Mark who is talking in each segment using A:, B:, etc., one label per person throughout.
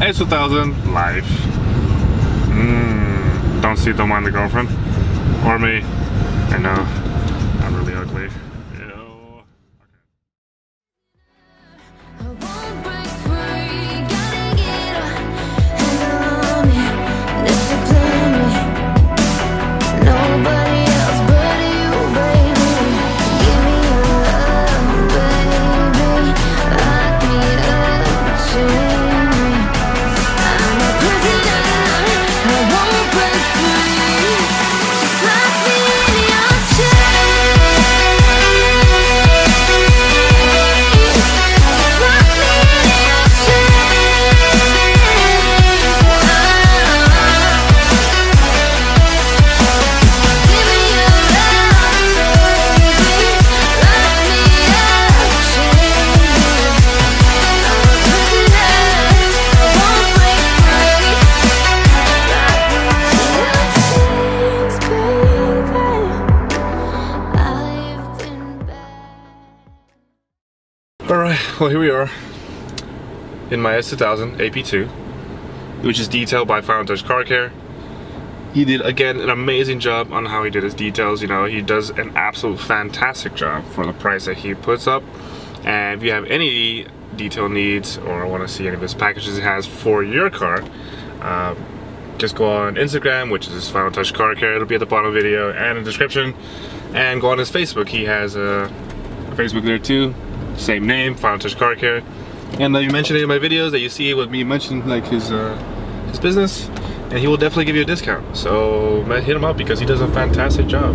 A: S2000 life. Don't mind the girlfriend or me. I know I'm really ugly. Ew. Alright, well here we are in my S2000 AP2, which is detailed by Final Touch Car Care. He did, again, an amazing job on how he did his details. You know, he does an absolute fantastic job for the price that he puts up. And if you have any detail needs or want to see any of his packages he has for your car, just go on Instagram, which is Final Touch Car Care. It'll be at the bottom of the video and in the description. And go on his Facebook. He has a Facebook there too. Same name, Final Touch Car Care. And you mentioned in my videos that you see with me mention like his business, and he will definitely give you a discount. So hit him up because he does a fantastic job,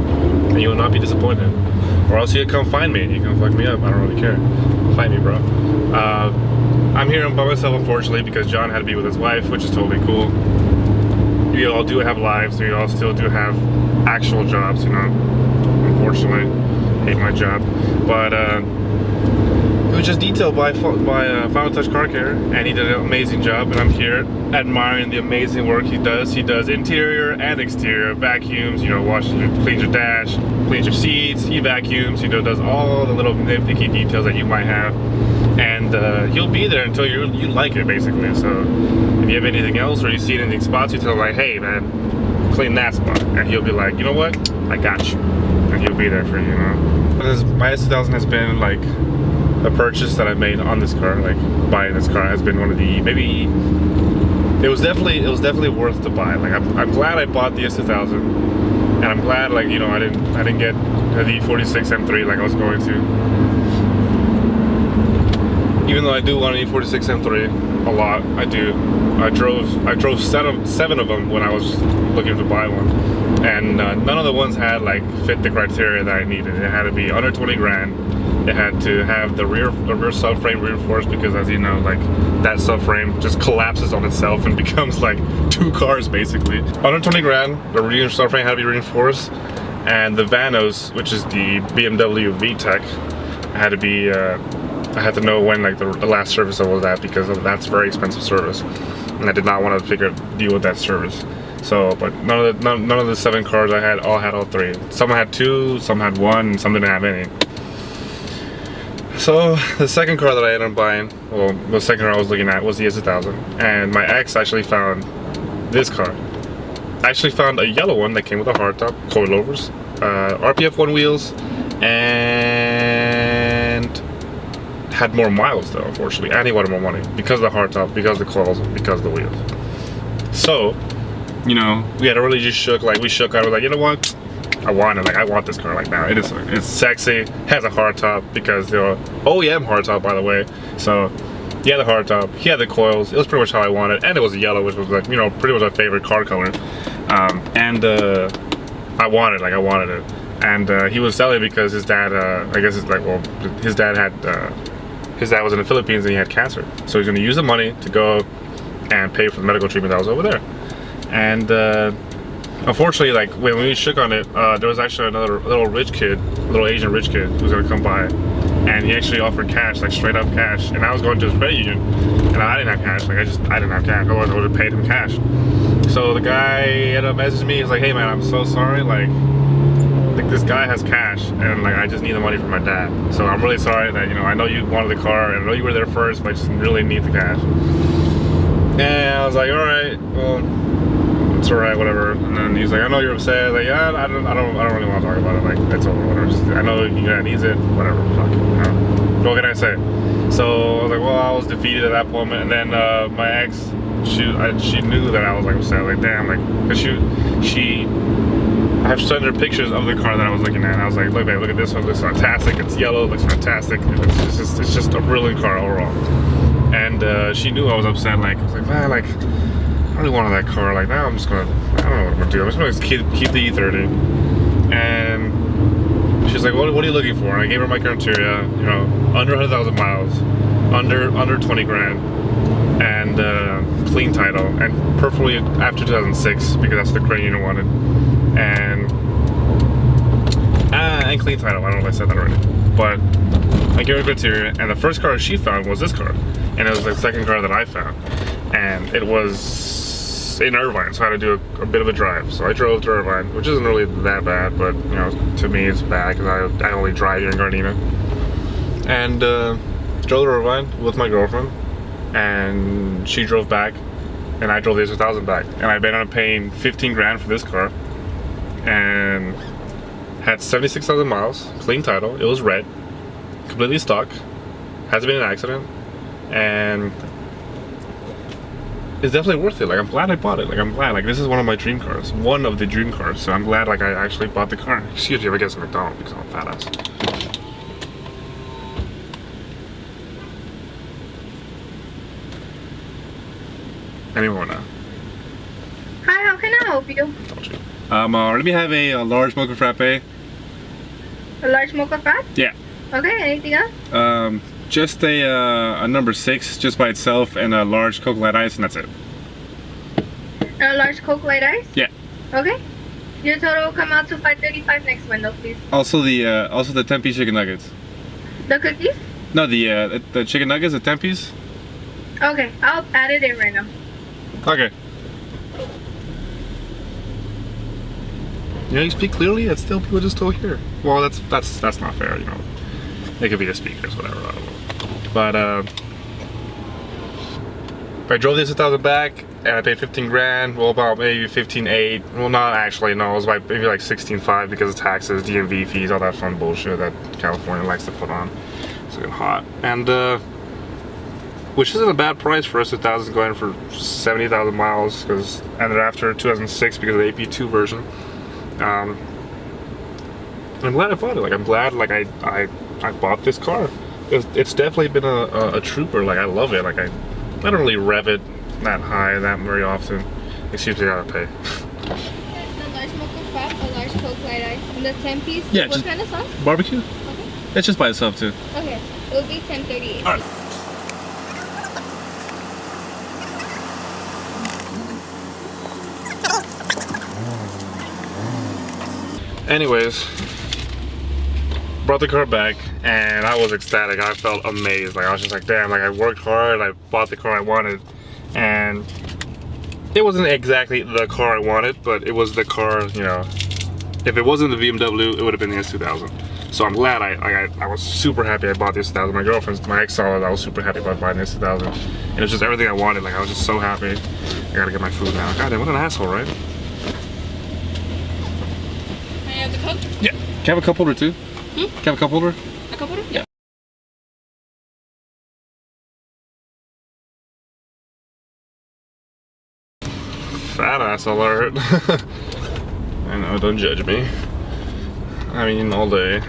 A: and you will not be disappointed. Or else he'll come find me and you can fuck me up. I don't really care. Find me, bro. I'm here by myself, unfortunately, because John had to be with his wife, which is totally cool. We all do have lives. We all still do have actual jobs, you know. Unfortunately, hate my job, but it was just detailed by Final Touch Car Care, and he did an amazing job, and I'm here admiring the amazing work he does. He does interior and exterior, vacuums, you know, cleans your dash, cleans your seats, he vacuums, you know, does all the little nitpicky details that you might have, and he'll be there until you like it, basically. So if you have anything else or you see anything spots, you tell him like, hey man, clean that spot, and he'll be like, you know what, I got you, and he'll be there for you, you know. My S2000 has been like a purchase that I made on this car. Like buying this car has been one of the, maybe it was definitely worth to buy. Like I'm glad I bought the S2000, and I'm glad, like, you know, I didn't get the E46 M3 like I was going to. Even though I do want an E46 M3 a lot, I do. I drove 7 of them when I was looking to buy one, and none of the ones had like fit the criteria that I needed. It had to be under 20 grand. It had to have the rear subframe reinforced, because, as you know, like that subframe just collapses on itself and becomes like 2 cars basically. Under 20 grand, the rear subframe had to be reinforced, and the Vanos, which is the BMW VTEC, had to be. I had to know when like the last service I was at, because that's very expensive service, and I did not want to deal with that service. So, but none of the 7 cars I had all 3. Some had 2, some had 1, and some didn't have any. So the second car that I ended up buying, well, the second car I was looking at was the S2000, and my ex actually found this car. I actually found a yellow one that came with a hardtop, coilovers, RPF 1 wheels, and had more miles though, unfortunately, and he wanted more money because of the hardtop, because of the coils, because of the wheels. So, you know, we had really just shook, like we shook out, I was like, you know what? I want it, like I want this car like now. It's sexy, has a hardtop, because the OEM hardtop, by the way. So he had the hardtop, he had the coils. It was pretty much how I wanted, and it was a yellow, which was like, you know, pretty much my favorite car color. I wanted it. And he was selling because his dad, I guess it's like, well, his dad was in the Philippines and he had cancer, so he's gonna use the money to go and pay for the medical treatment that was over there. And unfortunately, like when we shook on it, there was actually another little Asian rich kid who was gonna come by, and he actually offered cash, like straight up cash. And I was going to his credit union, and I didn't have cash. Like I didn't have cash. Otherwise, I would have paid him cash. So the guy ended up messaging me. He's like, "Hey man, I'm so sorry. Like this guy has cash, and like I just need the money from my dad. So I'm really sorry that, you know, I know you wanted the car, and I know you were there first, but I just really need the cash." And I was like, all right, well, it's all right, whatever. And then he's like, I know you're upset. Like, yeah, I don't really want to talk about it. Like, it's over, whatever. I know you guys needs it, whatever. Fuck it. What can I say? So I was like, well, I was defeated at that moment. And then my ex, she knew that I was like upset. Like, damn, like, cause I've sent her pictures of the car that I was looking at. And I was like, look, babe, look at this one. It looks fantastic. It's yellow. It looks fantastic. It's just a brilliant car overall. And she knew I was upset. Like, I was like, man, like, I really wanted that car. Like, now I'm just gonna, I don't know what I'm gonna do. I'm just gonna keep the E30. And she's like, what are you looking for? And I gave her my criteria, you know, under 100,000 miles, under 20 grand, and clean title, and preferably after 2006 because that's the crane unit wanted, and clean title. I don't know if I said that already, but I gave her criteria, and the first car she found was this car, and it was the second car that I found, and it was in Irvine, so I had to do a bit of a drive. So I drove to Irvine, which isn't really that bad, but you know, to me it's bad because I only drive here in Gardena. And drove to Irvine with my girlfriend, and she drove back, and I drove the S2000 back, and I ended up paying 15 grand for this car, and had 76,000 miles, clean title. It was red, completely stock, hasn't been an accident, and it's definitely worth it. Like, I'm glad I bought it. Like, I'm glad. Like, this is one of my dream cars. One of the dream cars. So I'm glad, like, I actually bought the car. Excuse me if I get some McDonald's because I'm a fat ass. Any more now?
B: Hi, how can I help you?
A: Let me have a large mocha frappe.
B: A large mocha frappe?
A: Yeah.
B: Okay, anything else?
A: Just a number 6 just by itself, and a large Coke Light Ice, and that's it.
B: A large Coke Light Ice?
A: Yeah.
B: Okay. Your total will come out to $5.35 next window, please.
A: Also the 10-piece chicken nuggets.
B: The cookies?
A: No, the chicken nuggets, the 10-piece.
B: Okay, I'll add it in right now.
A: Okay. You know, you speak clearly, and still people just don't hear. Well, that's not fair, you know. They could be the speakers, whatever, I don't know. But I drove this 1,000 back, and I paid 15 grand. Well, about maybe 15.8. Well, not actually, no. It was like maybe like 16.5 because of taxes, DMV fees, all that fun bullshit that California likes to put on. It's getting hot, and which isn't a bad price for us. 1,000 going for 70,000 miles, because ended after 2006 because of the AP2 version. I'm glad I bought it. Like, I'm glad, like, I bought this car. It's definitely been a trooper. Like, I love it. Like, I don't really rev it that high that very often. Excuse me, I gotta pay.
B: The large mocha frappe, a large Coke Light Ice, and the 10-piece.
A: Yeah,
B: what kind of sauce?
A: Barbecue?
B: Okay.
A: It's just by itself too.
B: Okay, it will be 10.38.
A: All right. Anyways, brought the car back, and I was ecstatic. I felt amazed. Like, I was just like, damn, like, I worked hard, I bought the car I wanted, and it wasn't exactly the car I wanted, but it was the car, you know, if it wasn't the BMW, it would have been the S2000. So I'm glad I was super happy I bought the S2000. My ex saw it, I was super happy about buying the S2000. And it's just everything I wanted. Like, I was just so happy. I gotta get my food now. God damn, what an asshole, right?
B: The Coke?
A: Yeah. Can I have a cup holder too? Can I have a cup holder?
B: A cup holder?
A: Yeah. Fat ass alert. I know, don't judge me. I mean, all day.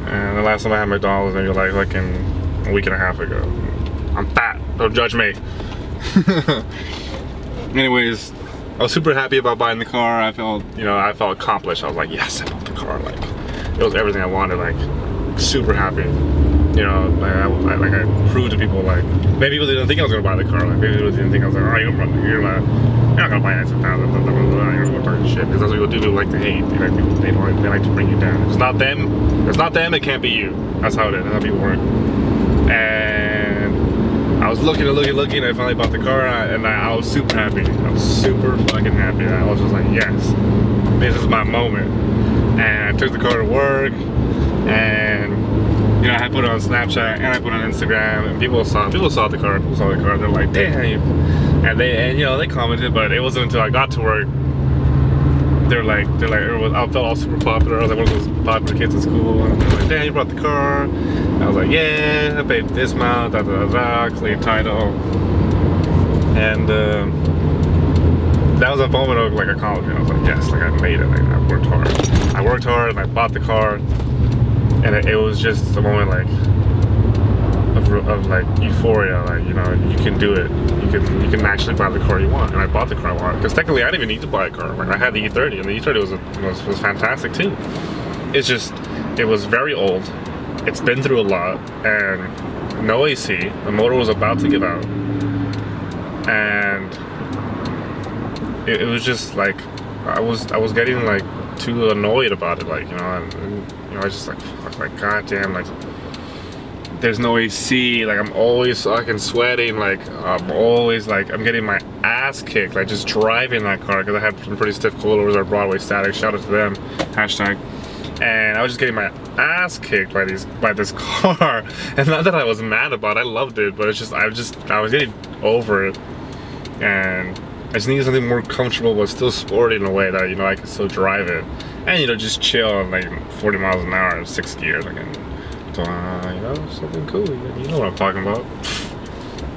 A: And the last time I had McDonald's, maybe like fucking a week and a half ago. I'm fat, don't judge me. Anyways, I was super happy about buying the car. I felt, you know, I felt accomplished. I was like, yes, I bought the car. Like, it was everything I wanted. Like, super happy. You know, like I proved to people, like, maybe people didn't think I was gonna buy the car. Like, maybe people didn't think I was like, oh, you're not gonna buy an S2000. You're gonna talk shit, because that's what people do. People like to hate. They like to bring you down. If it's not them. If it's not them, it can't be you. That's how it is. That's how people work. And I was looking and I finally bought the car, and I was super happy. I was super fucking happy. I was just like, yes, this is my moment. And I took the car to work, and you know, I put it on Snapchat and I put it on Instagram, and people saw the car. They're like, damn. And you know, they commented, but it wasn't until I got to work. They're like, I felt all super popular. I was like one of those popular kids in school. And they're like, damn, you brought the car. And I was like, yeah, I paid dismount, clean title. And that was a moment of like accomplishment. I was like, yes, like I made it. Like I worked hard and I bought the car. And it was just a moment like of like euphoria, like, you know, you can do it. You can actually buy the car you want. And I bought the car I wanted, because technically I didn't even need to buy a car. Like I had the E30, and the E30 was fantastic too. It's just, it was very old. It's been through a lot, and no AC. The motor was about to give out, and it was just like I was getting like too annoyed about it, like, you know, and you know, I was just like, fuck, like, goddamn, like, there's no AC, like, I'm always fucking sweating, like, I'm always, like, I'm getting my ass kicked, like, just driving that car, because I had some pretty stiff coilovers at Broadway Static, shout out to them, hashtag, and I was just getting my ass kicked by this car, and not that I was mad about it, I loved it, but it's just, I was getting over it, and I just needed something more comfortable, but still sporty in a way that, you know, I could still drive it, and, you know, just chill on, like, 40 miles an hour, 6 gears, like, and, you know, something cool, you know what I'm talking about.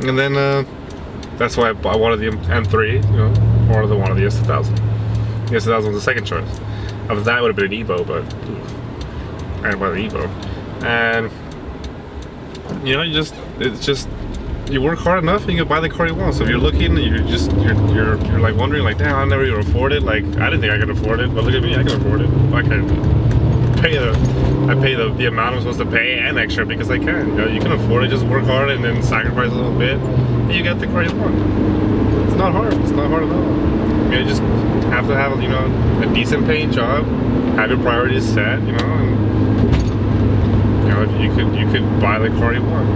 A: And then, that's why I wanted the M3, you know, or one of the S2000. The S2000 was the second choice. After that, it would have been an Evo, but I didn't buy the Evo. And, you know, it's just, you work hard enough and you can buy the car you want. So if you're looking, you're like wondering, like, damn, I never even afford it. Like, I didn't think I could afford it, but look at me, I can afford it. I pay the amount I'm supposed to pay and extra because I can. You know, you can afford it. Just work hard and then sacrifice a little bit, and you get the car you want. It's not hard. It's not hard at all. You just have to have, you know, a decent paying job, have your priorities set, you know, and, you know, you could buy the car you want.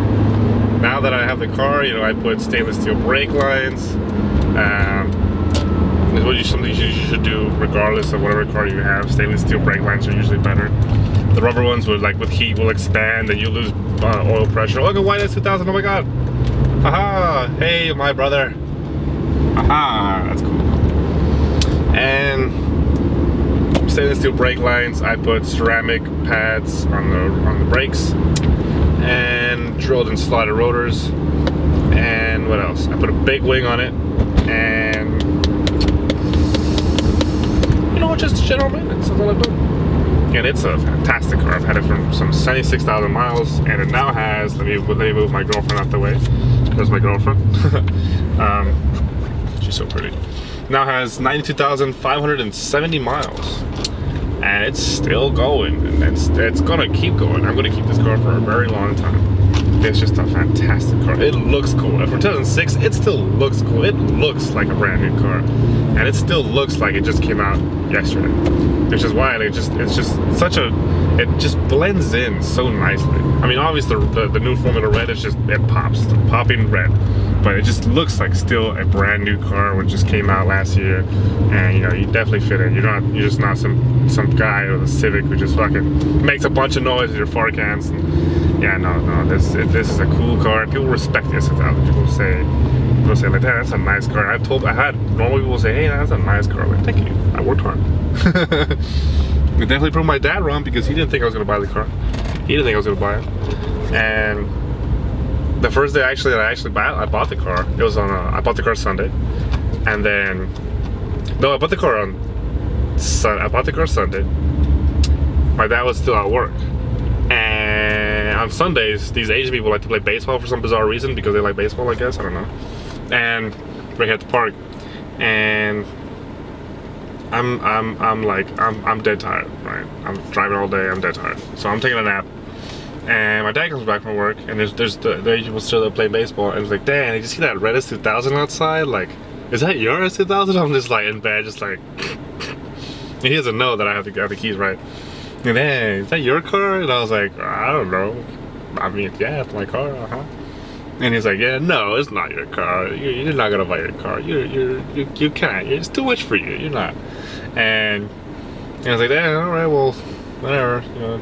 A: Now that I have the car, you know, I put stainless steel brake lines. It's something you should do regardless of whatever car you have. Stainless steel brake lines are usually better. The rubber ones would, like, with heat will expand and you lose oil pressure. Oh, look at white S2000, oh my god. Haha, hey my brother. Haha, that's cool. And stainless steel brake lines, I put ceramic pads on the brakes and drilled and slotted rotors. And what else? I put a big wing on it, and you know, just general maintenance. That's all I've done. And it's a fantastic car. I've had it from some 76,000 miles, and it now has, let me move my girlfriend out the way. There's my girlfriend. She's so pretty. Now has 92,570 miles. And it's still going, and it's gonna keep going. I'm gonna keep this car for a very long time. It's just a fantastic car. It looks cool. And for 2006, it still looks cool. It looks like a brand new car, and it still looks like it just came out yesterday. Which is why it just blends in so nicely. I mean, obviously the new Formula Red is just, it pops, it's a popping red. But it just looks like still a brand new car which just came out last year, and you know, you definitely fit in. You're just not some guy with a Civic who just fucking makes a bunch of noise with your far cans. And yeah, no, this is a cool car. People respect this. People say like, "Dad, that's a nice car." I had normal people say, "Hey, that's a nice car." I'm like, thank you. I worked hard. I definitely proved my dad wrong, because he didn't think I was gonna buy the car. He didn't think I was gonna buy it, and the first day I bought the car. It was on I bought the car Sunday, and then I bought the car Sunday. My dad was still at work, and on Sundays these Asian people like to play baseball for some bizarre reason, because they like baseball, I guess, I don't know. And we're here at the park, and I'm dead tired, right? I'm driving all day. I'm dead tired, so I'm taking a nap. And my dad comes back from work, and there's the Asian people still there playing baseball, and he's like, "Dan, did you see that red S2000 outside? Like, is that your S2000?" I'm just like in bed, just like, and he doesn't know that I have the keys, right? And then, "Is that your car?" And I was like, "I don't know. I mean, yeah, it's my car, And he's like, "Yeah, no, it's not your car. You're not gonna buy your car. You can't. It's too much for you. You're not." And I was like, "Yeah, all right, well, whatever, you know."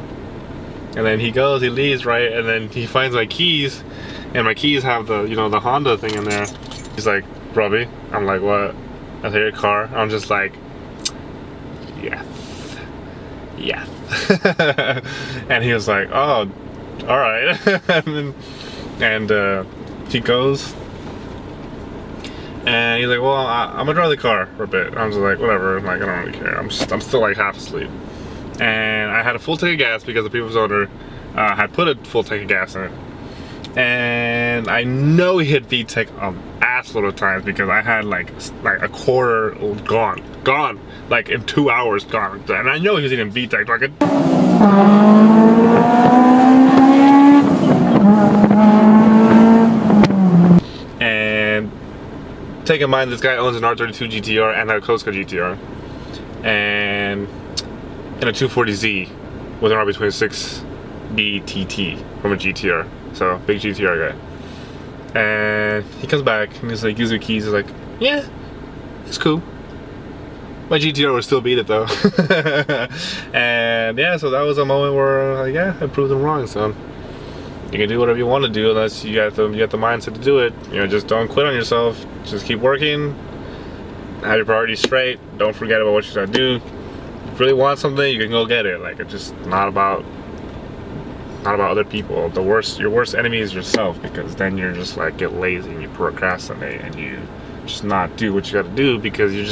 A: And then he goes, he leaves, right? And then he finds my keys, and my keys have the, you know, the Honda thing in there. He's like, Robbie. I'm like, what? I hear your car. I'm just like, yes. Yes. And he was like, oh, all right. and he goes, and he's like, well, I'm gonna drive the car for a bit. I'm just like, whatever. I'm like, I don't really care. I'm still like half asleep. And I had a full tank of gas because the previous owner had put a full tank of gas in it. And I know he hit VTEC an assload of times because I had like a quarter gone, like in 2 hours gone. And I know he was eating VTEC, like and take in mind this guy owns an R32 GTR and a Coast Guard GTR. And in a 240Z with an R26 BTT from a GTR, so big GTR guy. And he comes back and he's like, gives me keys. He's like, yeah, it's cool. My GTR would still beat it though. And yeah, so that was a moment where yeah, I proved him wrong. So you can do whatever you want to do unless you got the mindset to do it. You know, just don't quit on yourself. Just keep working. Have your priorities straight. Don't forget about what you gotta do. If you really want something, you can go get it. Like, it's just not about other people. Your worst enemy is yourself, because then you're just like get lazy and you procrastinate and you just not do what you gotta do because you're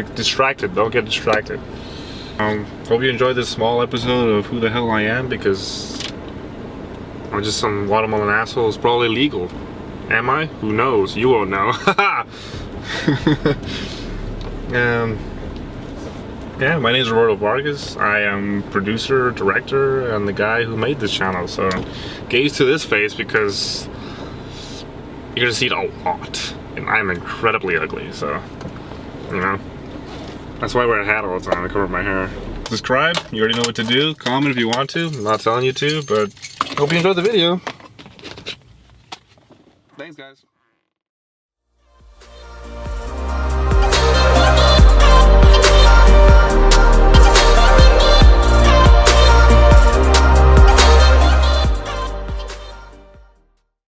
A: distracted. Don't get distracted. Hope you enjoyed this small episode of who the hell I am, because I'm just some watermelon asshole. It's probably legal. Am I? Who knows? You won't know. Yeah, my name is Roberto Vargas. I am producer, director, and the guy who made this channel. So get used to this face because you're gonna see it a lot. And I'm incredibly ugly, so, you know. That's why I wear a hat all the time to cover my hair. Subscribe, you already know what to do. Comment if you want to. I'm not telling you to, but hope you enjoyed the video. Thanks, guys.